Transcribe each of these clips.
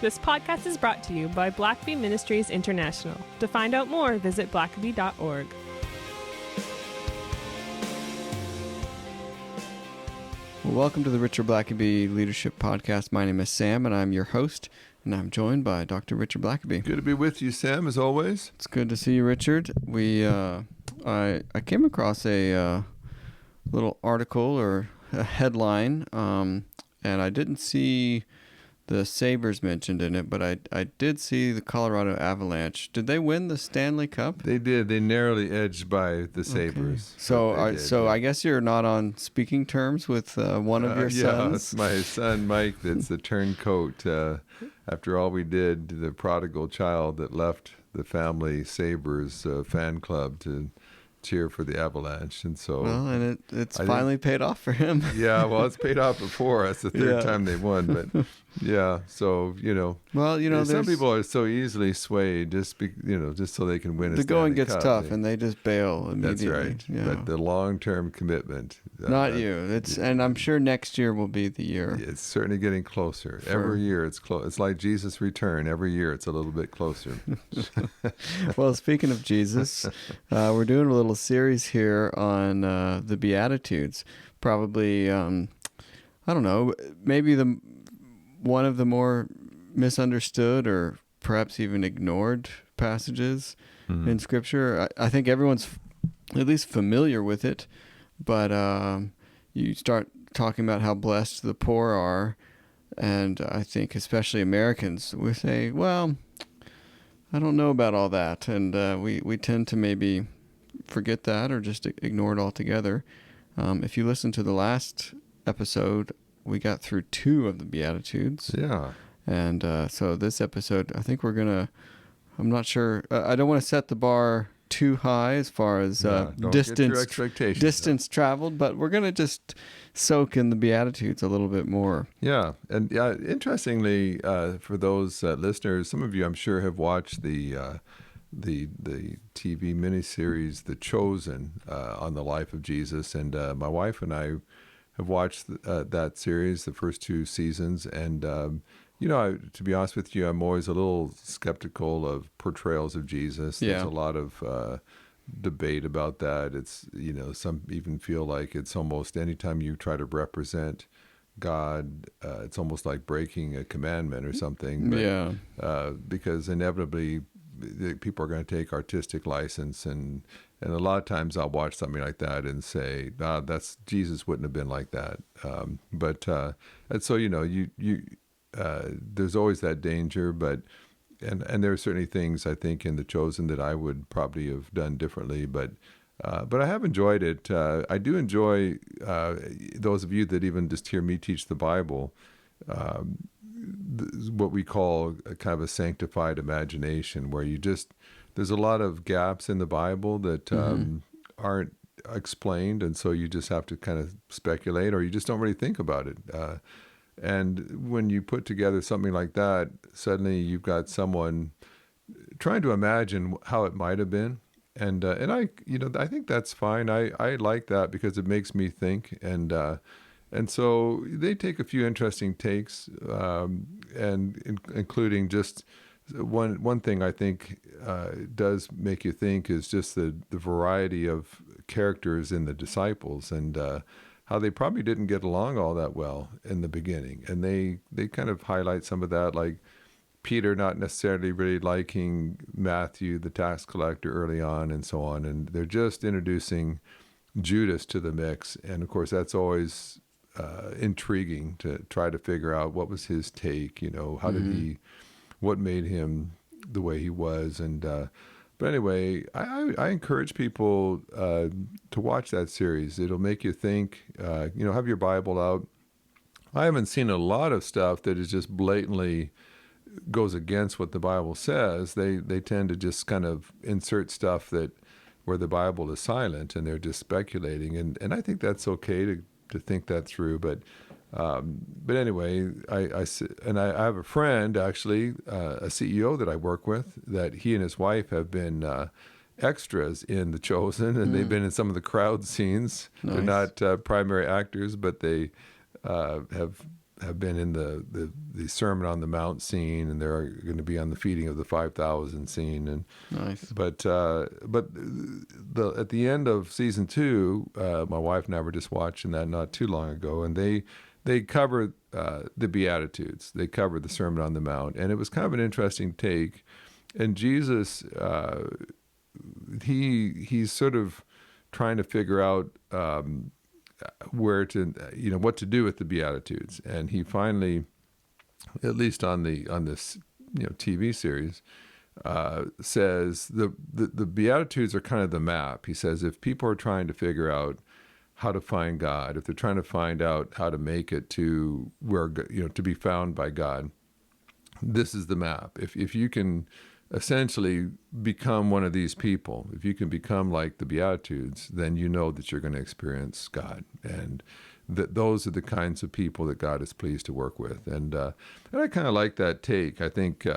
This podcast is brought to you by Blackaby Ministries International. To find out more, visit blackaby.org. Well, welcome to the Richard Blackaby Leadership Podcast. My name is Sam, and I'm your host, and I'm joined by Dr. Richard Blackaby. Good to be with you, Sam, as always. It's good to see you, Richard. I came across a little article or a headline, and I didn't see the Sabres mentioned in it, but I did see the Colorado Avalanche. Did they win the Stanley Cup? They did. They narrowly edged by the Sabres. Okay. So I guess you're not on speaking terms with one of your sons? Yeah, it's my son, Mike, that's the turncoat. After all we did, the prodigal child that left the family Sabres fan club to cheer for the Avalanche. And so, well, and it's finally paid off for him. Yeah, well, it's paid off before. That's the third time they won. But yeah, so, some people are so easily swayed just so they can win a The going gets Cup. tough, and they just bail immediately. That's right. Yeah. But the long-term commitment. Not you. And I'm sure next year will be the year. It's certainly getting closer. Every year it's close. It's like Jesus' return. Every year it's a little bit closer. Well, speaking of Jesus, we're doing a little series here on the Beatitudes. Probably, I don't know, maybe one of the more misunderstood or perhaps even ignored passages in Scripture. I think everyone's at least familiar with it, but you start talking about how blessed the poor are, and I think especially Americans, we say, well, I don't know about all that, and we tend to maybe forget that or just ignore it altogether. If you listen to the last episode, we got through 2 of the Beatitudes. Yeah. And so this episode, I think I'm not sure, I don't want to set the bar too high as far as distance traveled, but we're going to just soak in the Beatitudes a little bit more. Yeah. And interestingly, for those listeners, some of you I'm sure have watched the TV miniseries The Chosen on the life of Jesus, and my wife and I have watched that series, the first 2 seasons, and to be honest with you, I'm always a little skeptical of portrayals of Jesus. There's a lot of debate about that. It's some even feel like it's almost anytime you try to represent God, it's almost like breaking a commandment or something. But, because inevitably people are going to take artistic license, and a lot of times I'll watch something like that and say, that's Jesus wouldn't have been like that. And so there's always that danger, but there are certainly things I think in The Chosen that I would probably have done differently, but I have enjoyed it. I do enjoy those of you that even just hear me teach the Bible. What we call a kind of a sanctified imagination, where there's a lot of gaps in the Bible that aren't explained, and so you just have to kind of speculate, or you just don't really think about it. And when you put together something like that, suddenly you've got someone trying to imagine how it might have been, and I think that's fine. I like that because it makes me think, and so they take a few interesting takes, and including just one thing I think does make you think is just the variety of characters in the disciples, and how they probably didn't get along all that well in the beginning. And they kind of highlight some of that, like Peter not necessarily really liking Matthew, the tax collector, early on, and so on. And they're just introducing Judas to the mix. And of course, that's always intriguing to try to figure out what was his take, what made him the way he was. And but anyway, I encourage people to watch that series. It'll make you think. Have your Bible out. I haven't seen a lot of stuff that is just blatantly goes against what the Bible says. They tend to just kind of insert stuff where the Bible is silent, and they're just speculating. And I think that's okay to think that through. But anyway, I have a friend, actually, a CEO that I work with, that he and his wife have been extras in The Chosen, and they've been in some of the crowd scenes. Nice. They're not primary actors, but they have have been in the Sermon on the Mount scene, and they're going to be on the feeding of the 5,000 scene. And Nice. but at the end of season 2, my wife and I were just watching that not too long ago, and they cover the Beatitudes. They cover the Sermon on the Mount, and it was kind of an interesting take. And Jesus, he's sort of trying to figure out where to, what to do with the Beatitudes. And he finally, at least on this TV series, says the Beatitudes are kind of the map. He says if people are trying to figure out how to find God, if they're trying to find out how to make it to where, to be found by God, this is the map. If you can essentially become one of these people, if you can become like the Beatitudes, then you know that you're going to experience God, and that those are the kinds of people that God is pleased to work with. And I kind of like that take. I think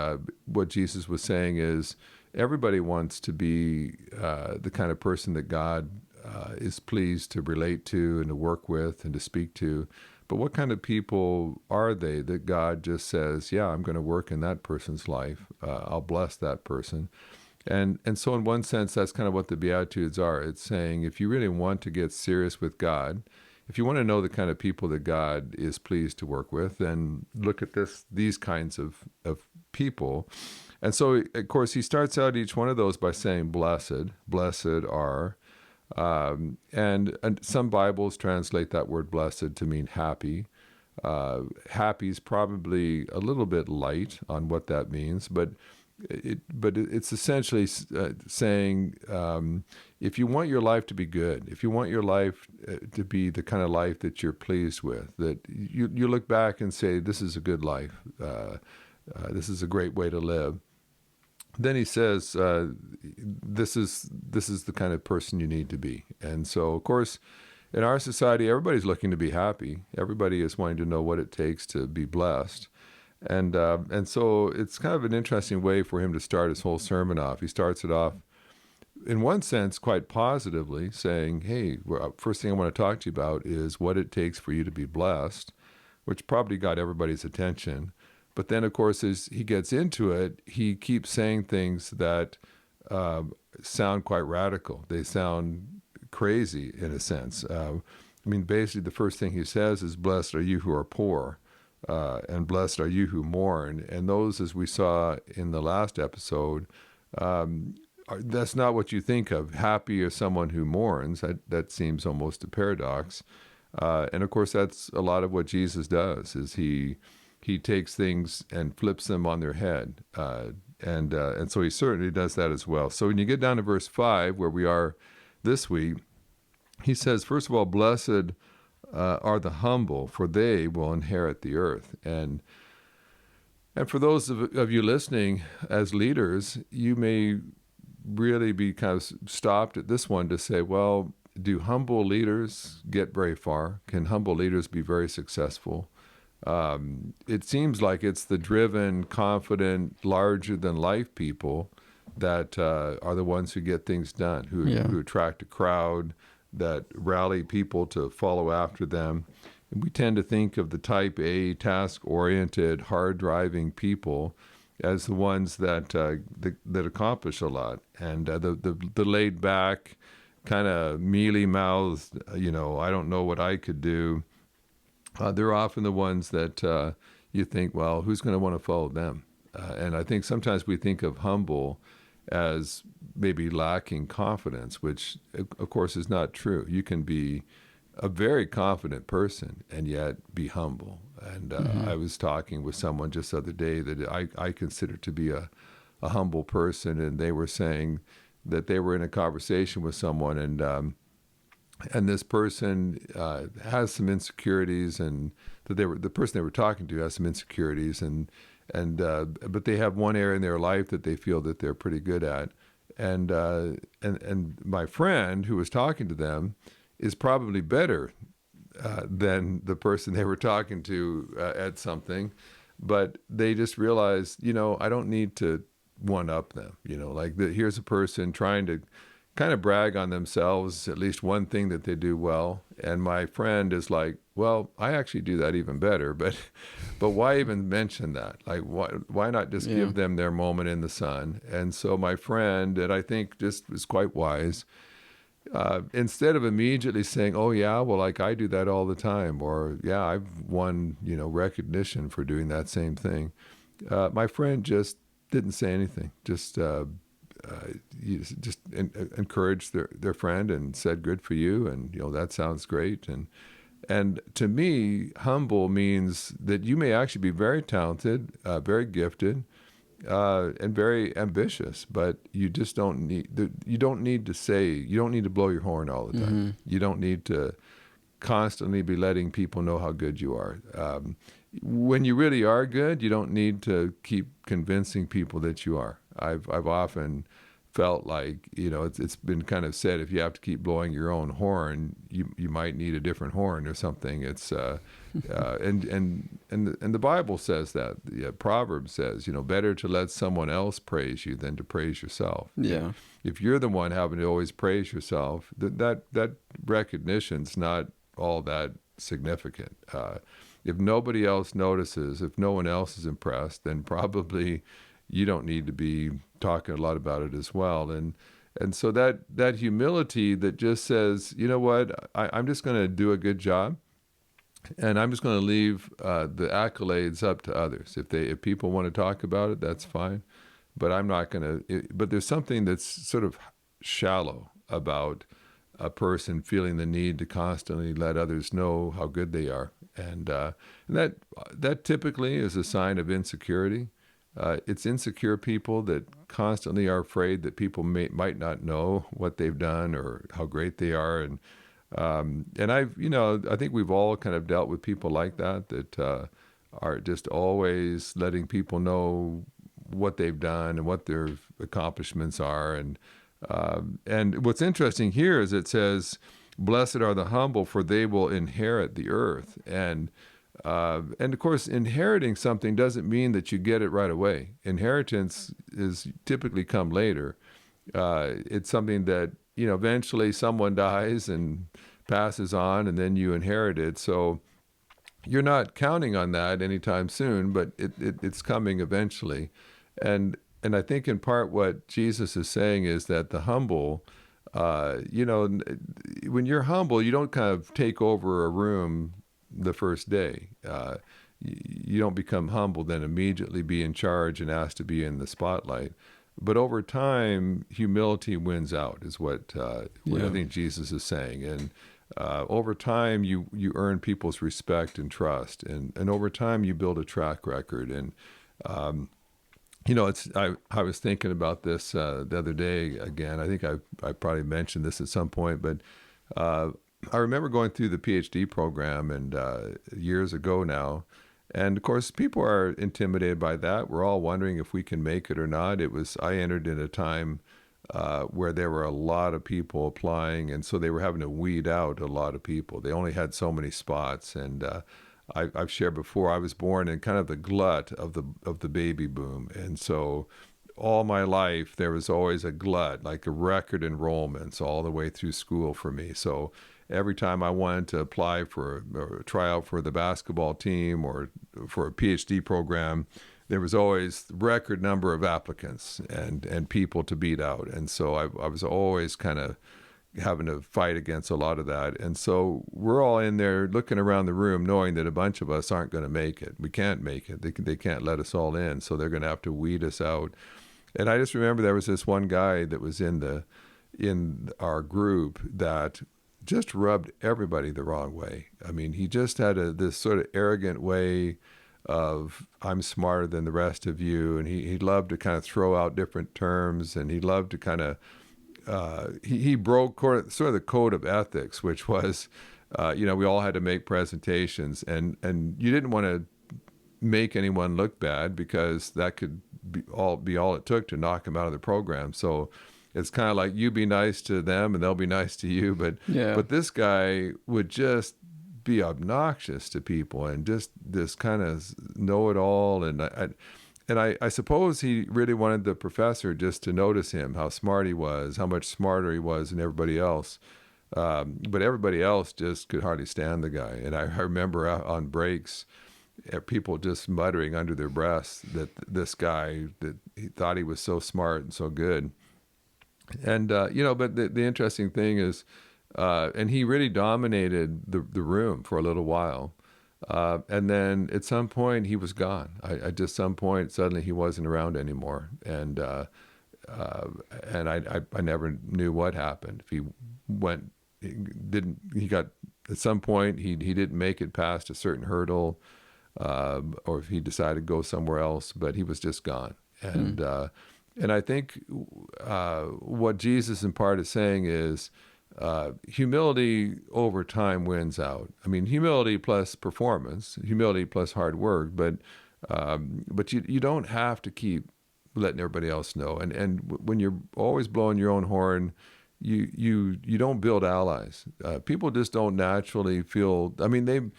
what Jesus was saying is everybody wants to be the kind of person that God is pleased to relate to and to work with and to speak to. But what kind of people are they that God just says, yeah, I'm going to work in that person's life. I'll bless that person. And so in one sense, that's kind of what the Beatitudes are. It's saying if you really want to get serious with God, if you want to know the kind of people that God is pleased to work with, then look at these kinds of people. And so, of course, he starts out each one of those by saying, blessed are. And some Bibles translate that word blessed to mean happy. Happy is probably a little bit light on what that means, but it's essentially saying if you want your life to be good, if you want your life to be the kind of life that you're pleased with, that you look back and say, this is a good life, this is a great way to live. Then he says, this is the kind of person you need to be. And so, of course, in our society, everybody's looking to be happy. Everybody is wanting to know what it takes to be blessed. And so it's kind of an interesting way for him to start his whole sermon off. He starts it off, in one sense, quite positively, saying, hey, first thing I want to talk to you about is what it takes for you to be blessed, which probably got everybody's attention. But then, of course, as he gets into it, he keeps saying things that sound quite radical. They sound crazy, in a sense. Basically, the first thing he says is, blessed are you who are poor, and blessed are you who mourn. And those, as we saw in the last episode, that's not what you think of. Happy is someone who mourns. That seems almost a paradox. And, of course, that's a lot of what Jesus does, is he takes things and flips them on their head. And so he certainly does that as well. So when you get down to verse 5, where we are this week, he says, first of all, blessed are the humble, for they will inherit the earth. And for those of you listening as leaders, you may really be kind of stopped at this one to say, well, do humble leaders get very far? Can humble leaders be very successful? It seems like it's the driven, confident, larger-than-life people that are the ones who get things done, who attract a crowd, that rally people to follow after them. And we tend to think of the type A, task-oriented, hard-driving people as the ones that accomplish a lot. And the laid-back, kind of mealy-mouthed, I don't know what I could do. They're often the ones that you think, well, who's going to want to follow them? And I think sometimes we think of humble as maybe lacking confidence, which, of course, is not true. You can be a very confident person and yet be humble. And I was talking with someone just the other day that I consider to be a humble person, and they were saying that they were in a conversation with someone, and this person has some insecurities, and that the person they were talking to has some insecurities, but they have one area in their life that they feel that they're pretty good at, and my friend who was talking to them is probably better than the person they were talking to at something, but they just realized, I don't need to one up them, here's a person trying to kind of brag on themselves, at least one thing that they do well. And my friend is like, well, I actually do that even better, but why even mention that? Like, why not just Yeah. give them their moment in the sun? And so my friend, and I think just was quite wise, instead of immediately saying, "Oh yeah, well, like I do that all the time," or "Yeah, I've won, recognition for doing that same thing," my friend just didn't say anything. Encouraged their friend and said, "Good for you," and that sounds great. And to me, humble means that you may actually be very talented, very gifted, and very ambitious, but you just don't need. You don't need to blow your horn all the time. You don't need to constantly be letting people know how good you are. When you really are good, you don't need to keep convincing people that you are. I've often felt like, it's been kind of said, if you have to keep blowing your own horn, you might need a different horn or something. It's and the Bible says that. The Proverbs says, better to let someone else praise you than to praise yourself. Yeah. If you're the one having to always praise yourself, that recognition's not all that significant. If nobody else notices, if no one else is impressed, then probably you don't need to be talking a lot about it as well. And so that humility that just says, you know what, I'm just going to do a good job, and I'm just going to leave the accolades up to others. If people want to talk about it, that's fine, but I'm not going to. But there's something that's sort of shallow about a person feeling the need to constantly let others know how good they are, and that typically is a sign of insecurity. It's insecure people that constantly are afraid that people might not know what they've done or how great they are, and I think we've all kind of dealt with people like that are just always letting people know what they've done and what their accomplishments are, and what's interesting here is it says, "Blessed are the humble, for they will inherit the earth." And of course, inheriting something doesn't mean that you get it right away. Inheritance is typically come later. It's something that, eventually someone dies and passes on, and then you inherit it. So you're not counting on that anytime soon, but it's coming eventually. And I think in part what Jesus is saying is that the humble, when you're humble, you don't kind of take over a room the first day. You don't become humble, then immediately be in charge and ask to be in the spotlight. But over time, humility wins out, is what I think Jesus is saying. And over time, you earn people's respect and trust, and over time, you build a track record. And I was thinking about this the other day again. I think I probably mentioned this at some point, but I remember going through the PhD program and years ago now. And of course, people are intimidated by that. We're all wondering if we can make it or not. I entered in a time where there were a lot of people applying, and so they were having to weed out a lot of people. They only had so many spots, and I've shared before, I was born in kind of the glut of the baby boom, and so all my life there was always a glut, like a record enrollments all the way through school for me. So every time I wanted to apply for or try out for the basketball team or for a PhD program, there was always record number of applicants and people to beat out. And so I was always kind of having to fight against a lot of that. And so we're all in there looking around the room knowing that a bunch of us aren't going to make it. We can't make it. They can't let us all in, so they're going to have to weed us out. And I just remember there was this one guy that was in our group that just rubbed everybody the wrong way. I mean, he just had this sort of arrogant way of, I'm smarter than the rest of you. And he loved to kind of throw out different terms, and he loved to kind of, he broke sort of the code of ethics, which was, we all had to make presentations, and you didn't want to make anyone look bad because that could be all it took to knock them out of the program. So it's kind of like, you be nice to them and they'll be nice to you. But this guy would just be obnoxious to people and just this kind of know-it-all. And I suppose he really wanted the professor just to notice him, how smart he was, how much smarter he was than everybody else. But everybody else just could hardly stand the guy. And I remember out on breaks, people just muttering under their breaths that this guy, that he thought he was so smart and so good. And, but the interesting thing is, and he really dominated the room for a little while. And then at some point he was gone. At just some point, suddenly he wasn't around anymore. And I never knew what happened. If he got, at some point he didn't make it past a certain hurdle, or if he decided to go somewhere else, but he was just gone. And I think what Jesus in part is saying is, humility over time wins out. I mean, humility plus performance, humility plus hard work, but you don't have to keep letting everybody else know. And when you're always blowing your own horn, you don't build allies. People just don't naturally feel. I mean,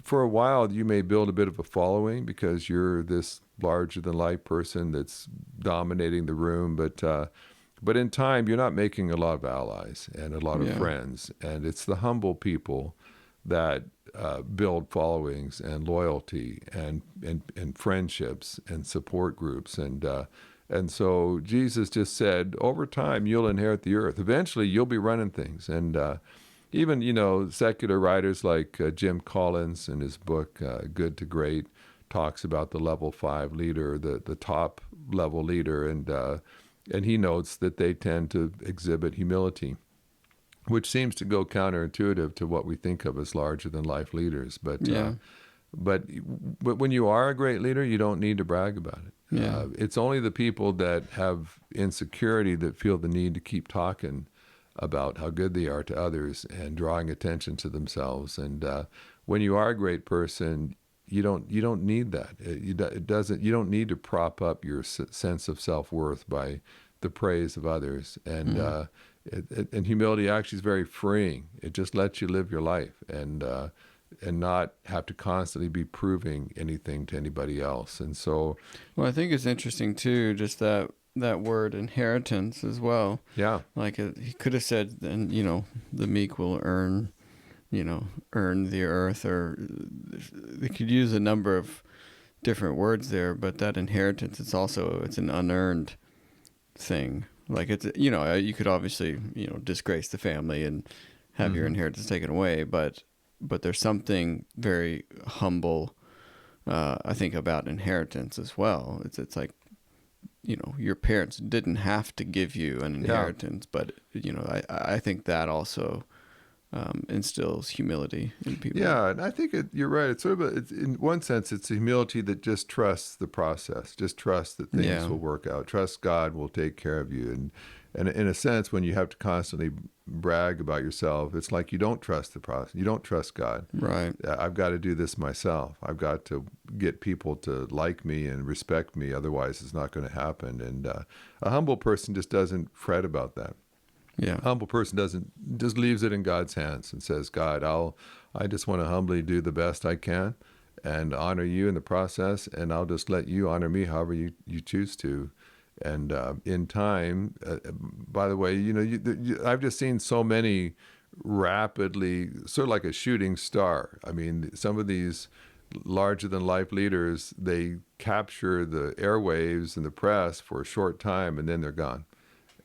for a while you may build a bit of a following because you're this larger than life person that's dominating the room, but in time you're not making a lot of allies and a lot of friends, and it's the humble people that build followings and loyalty and friendships and support groups, and so Jesus just said, over time you'll inherit the earth. Eventually you'll be running things. And even secular writers like Jim Collins in his book Good to Great talks about the level 5 leader, the top level leader, and he notes that they tend to exhibit humility, which seems to go counterintuitive to what we think of as larger than life leaders. But when you are a great leader, you don't need to brag about it. It's only the people that have insecurity that feel the need to keep talking about how good they are to others and drawing attention to themselves. And when you are a great person, you don't need that. You don't need to prop up your sense of self-worth by the praise of others. And and humility actually is very freeing. It just lets you live your life and not have to constantly be proving anything to anybody else. And so, well, I think it's interesting too, just that word inheritance as well. Yeah. Like he could have said, then, the meek will earn the earth, or they could use a number of different words there, but that inheritance, it's an unearned thing. Like it's, you could obviously, disgrace the family and have your inheritance taken away, but there's something very humble, I think, about inheritance as well. It's like, your parents didn't have to give you an inheritance, but I think that also instills humility in people. Yeah, and I think you're right. It's sort of in one sense, it's a humility that just trusts the process, just trusts that things will work out, trust God will take care of you. And in a sense, when you have to constantly brag about yourself, it's like you don't trust the process. You don't trust God. Right. I've got to do this myself. I've got to get people to like me and respect me. Otherwise, it's not going to happen. And a humble person just doesn't fret about that. Yeah. A humble person just leaves it in God's hands and says, God, I just want to humbly do the best I can and honor you in the process. And I'll just let you honor me however you choose to. And in time, by the way, I've just seen so many rapidly, sort of like a shooting star. I mean, some of these larger than life leaders, they capture the airwaves and the press for a short time and then they're gone.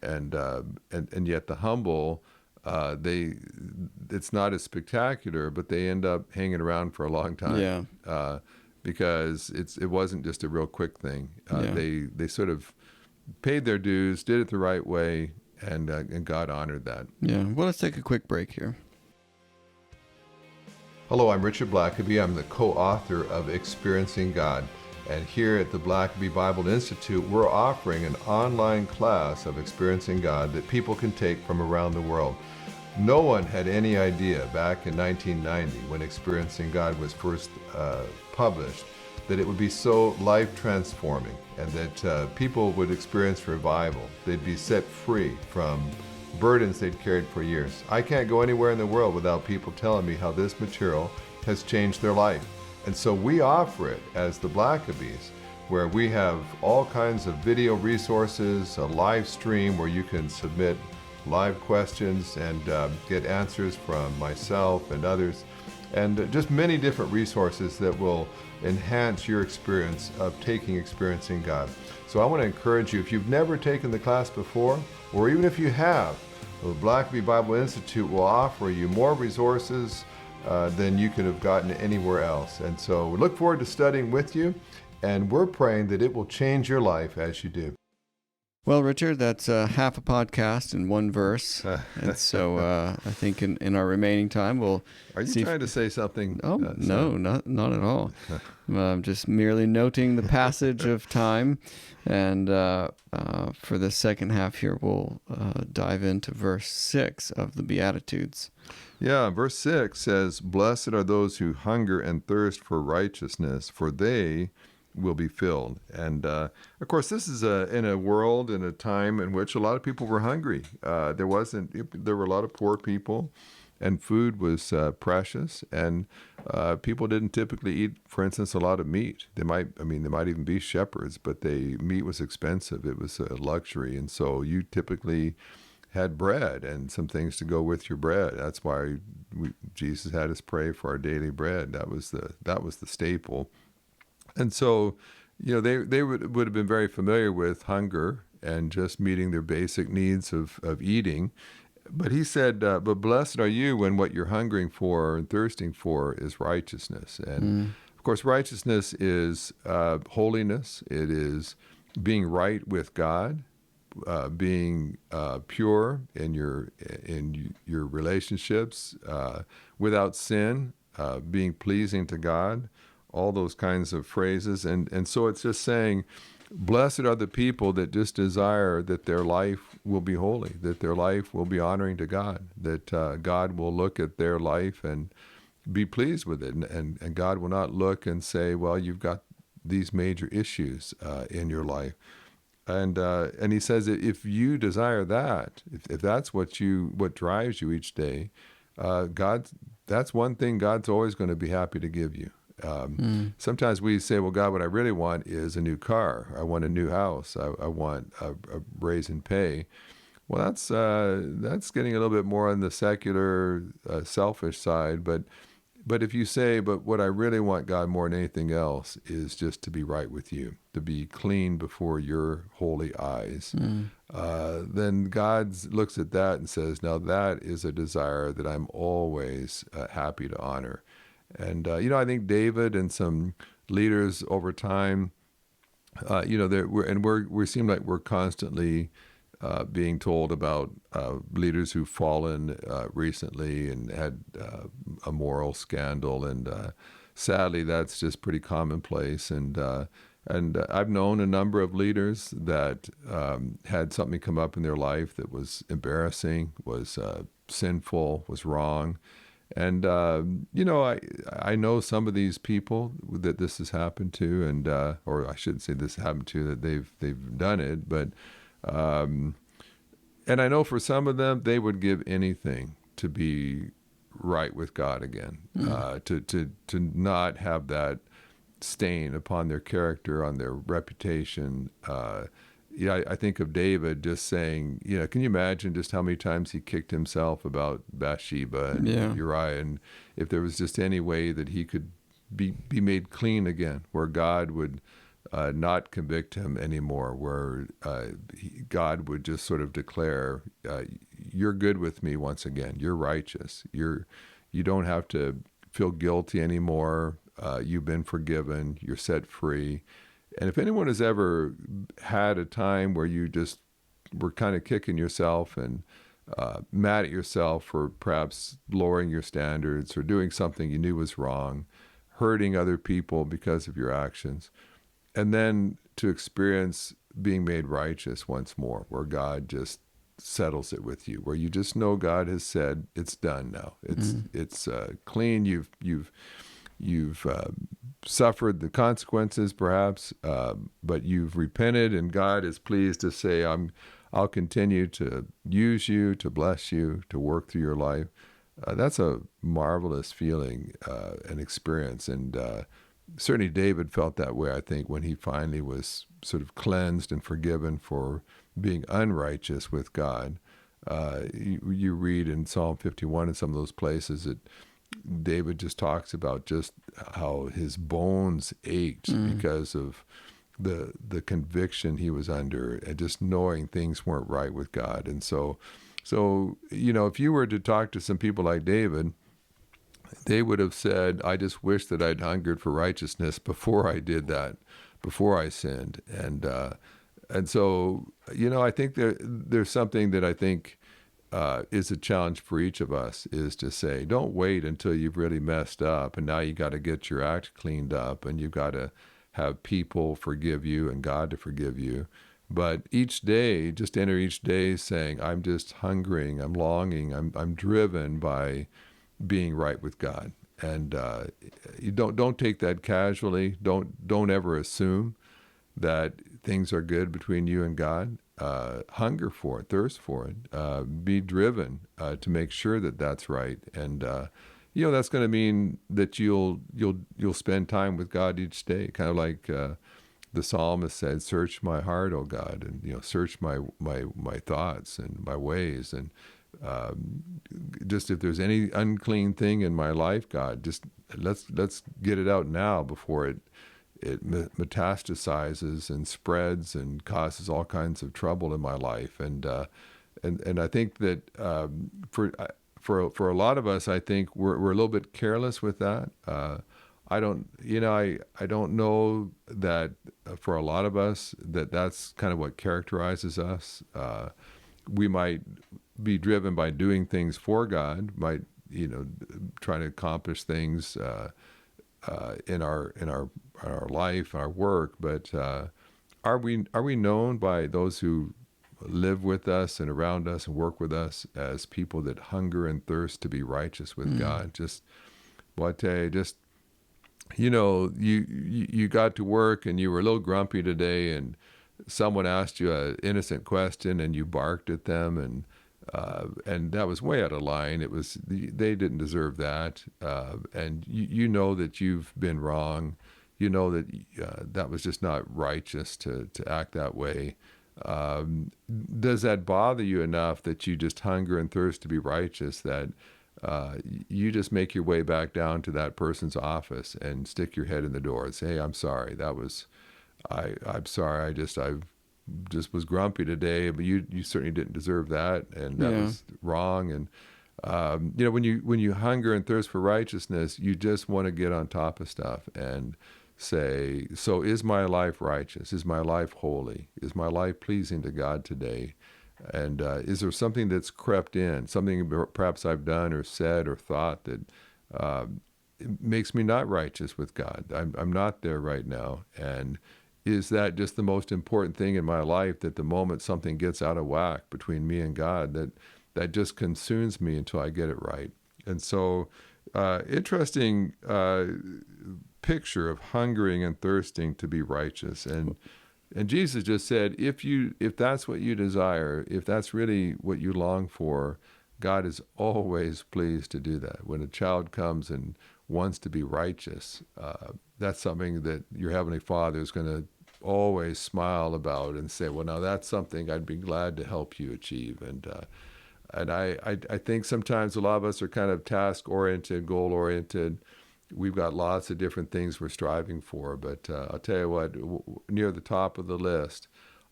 And yet the humble, it's not as spectacular, but they end up hanging around for a long time. Yeah. Because it wasn't just a real quick thing. They sort of paid their dues, did it the right way, and God honored that. Yeah. Well, let's take a quick break here. Hello, I'm Richard Blackaby. I'm the co-author of Experiencing God. And here at the Blackaby Bible Institute, we're offering an online class of Experiencing God that people can take from around the world. No one had any idea back in 1990, when Experiencing God was first published, that it would be so life-transforming and that people would experience revival. They'd be set free from burdens they'd carried for years. I can't go anywhere in the world without people telling me how this material has changed their life. And so we offer it as the Blackabys, where we have all kinds of video resources, a live stream where you can submit live questions and get answers from myself and others, and just many different resources that will enhance your experience of experiencing God. So I want to encourage you, if you've never taken the class before, or even if you have, the Blackaby Bible Institute will offer you more resources than you could have gotten anywhere else. And so we look forward to studying with you, and we're praying that it will change your life as you do. Well, Richard, that's half a podcast in one verse. And so I think in our remaining time, we'll Are you trying to say something? Oh, no, not at all. I'm just merely noting the passage of time. And for the second half here, we'll dive into verse 6 of the Beatitudes. Yeah, verse 6 says, "Blessed are those who hunger and thirst for righteousness, for they will be filled." And of course, this is in a world, in a time in which a lot of people were hungry. There were a lot of poor people, and food was precious, and people didn't typically eat, for instance, a lot of meat. They might even be shepherds, but meat was expensive. It was a luxury, and so you typically had bread and some things to go with your bread. That's why Jesus had us pray for our daily bread. That was the staple. And so, they would have been very familiar with hunger and just meeting their basic needs of eating. But he said, but blessed are you when what you're hungering for and thirsting for is righteousness. And of course, righteousness is holiness. It is being right with God, being pure in your relationships, without sin, being pleasing to God. All those kinds of phrases. And so it's just saying, blessed are the people that just desire that their life will be holy, that their life will be honoring to God, that God will look at their life and be pleased with it. And God will not look and say, well, you've got these major issues in your life. And he says that if you desire that, if that's what drives you each day, that's one thing God's always going to be happy to give you. Sometimes we say, well, God, what I really want is a new car. I want a new house. I want a raise in pay. Well, that's getting a little bit more on the secular, selfish side. But if you say, but what I really want, God, more than anything else is just to be right with you, to be clean before your holy eyes, then God looks at that and says, now that is a desire that I'm always happy to honor. And, I think David and some leaders over time, we seem like we're constantly being told about leaders who've fallen recently and had a moral scandal. And sadly, that's just pretty commonplace. And I've known a number of leaders that had something come up in their life that was embarrassing, was sinful, was wrong. And, I know some of these people that this has happened to, and, or I shouldn't say this happened to, that they've done it, but, and I know for some of them, they would give anything to be right with God again, to not have that stain upon their character, on their reputation. I think of David just saying, can you imagine just how many times he kicked himself about Bathsheba and Uriah, and if there was just any way that he could be made clean again, where God would not convict him anymore, where God would just sort of declare, you're good with me once again, you're righteous, you don't have to feel guilty anymore, you've been forgiven, you're set free. And if anyone has ever had a time where you just were kind of kicking yourself and mad at yourself for perhaps lowering your standards or doing something you knew was wrong, hurting other people because of your actions, and then to experience being made righteous once more, where God just settles it with you, where you just know God has said it's done now. It's clean. You've suffered the consequences, perhaps, but you've repented, and God is pleased to say, I'll continue to use you, to bless you, to work through your life. That's a marvelous feeling and experience, and certainly David felt that way, I think, when he finally was sort of cleansed and forgiven for being unrighteous with God. You read in Psalm 51 and some of those places that David just talks about just how his bones ached because of the conviction he was under, and just knowing things weren't right with God. And so if you were to talk to some people like David, they would have said, I just wish that I'd hungered for righteousness before I did that, before I sinned. And so, I think there's something that I think is a challenge for each of us, is to say, don't wait until you've really messed up and now you got to get your act cleaned up and you've got to have people forgive you and God to forgive you. But each day, just enter each day saying, I'm just hungering, I'm longing, I'm driven by being right with God. And you don't take that casually. Don't ever assume that things are good between you and God. Hunger for it, thirst for it. Be driven to make sure that that's right. And that's going to mean that you'll spend time with God each day, kind of like the psalmist said, "Search my heart, O God, and search my thoughts and my ways, and just if there's any unclean thing in my life, God, just let's get it out now before it metastasizes and spreads and causes all kinds of trouble in my life." And I think that for a lot of us, I think we're a little bit careless with that. I don't know that for a lot of us that's kind of what characterizes us. We might be driven by doing things for God, might trying to accomplish things in our life, our work, but are we known by those who live with us and around us and work with us as people that hunger and thirst to be righteous with God? You got to work and you were a little grumpy today, and someone asked you an innocent question and you barked at them, and that was way out of line. They didn't deserve that, and you know that you've been wrong. You know that that was just not righteous to act that way. Does that bother you enough that you just hunger and thirst to be righteous, that you just make your way back down to that person's office and stick your head in the door and say, "Hey, I'm sorry. I'm sorry. I just was grumpy today, but you certainly didn't deserve that, and that was wrong." And when you hunger and thirst for righteousness, you just want to get on top of stuff and say, so is my life righteous? Is my life holy? Is my life pleasing to God today? And is there something that's crept in, something perhaps I've done or said or thought that it makes me not righteous with God? I'm not there right now. And is that just the most important thing in my life, that the moment something gets out of whack between me and God, that just consumes me until I get it right? And so interesting picture of hungering and thirsting to be righteous. And Jesus just said, if that's what you desire, if that's really what you long for, God is always pleased to do that. When a child comes and wants to be righteous, that's something that your Heavenly Father is going to always smile about and say, well, now that's something I'd be glad to help you achieve. And I think sometimes a lot of us are kind of task-oriented, goal-oriented. We've got lots of different things we're striving for, but I'll tell you what, near the top of the list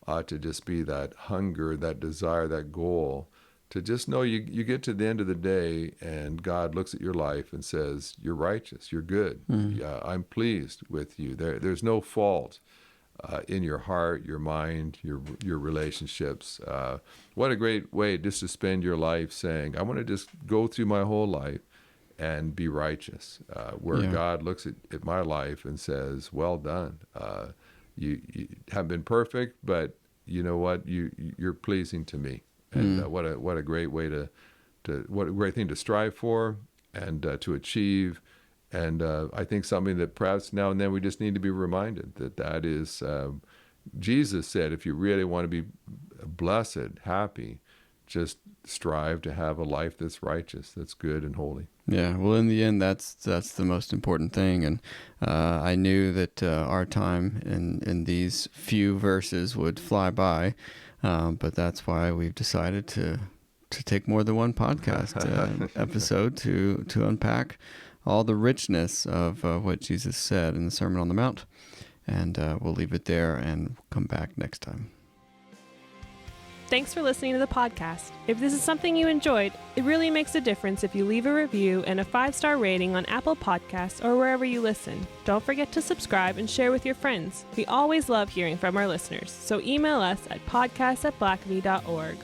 ought to just be that hunger, that desire, that goal, to just know you get to the end of the day and God looks at your life and says, you're righteous, you're good, I'm pleased with you. There's no fault in your heart, your mind, your relationships. What a great way just to spend your life saying, I want to just go through my whole life and be righteous, where God looks at my life and says, well done. You haven't been perfect, but you know what? You're pleasing to me. And what a great way what a great thing to strive for and to achieve. And I think something that perhaps now and then we just need to be reminded that is, Jesus said, if you really want to be blessed, happy, just strive to have a life that's righteous, that's good and holy. Yeah, well, in the end, that's the most important thing. And I knew that our time in these few verses would fly by, but that's why we've decided to to take more than one podcast episode to unpack all the richness of what Jesus said in the Sermon on the Mount. And we'll leave it there and come back next time. Thanks for listening to the podcast. If this is something you enjoyed, it really makes a difference if you leave a review and a 5-star rating on Apple Podcasts or wherever you listen. Don't forget to subscribe and share with your friends. We always love hearing from our listeners, so email us at podcast@blackaby.org.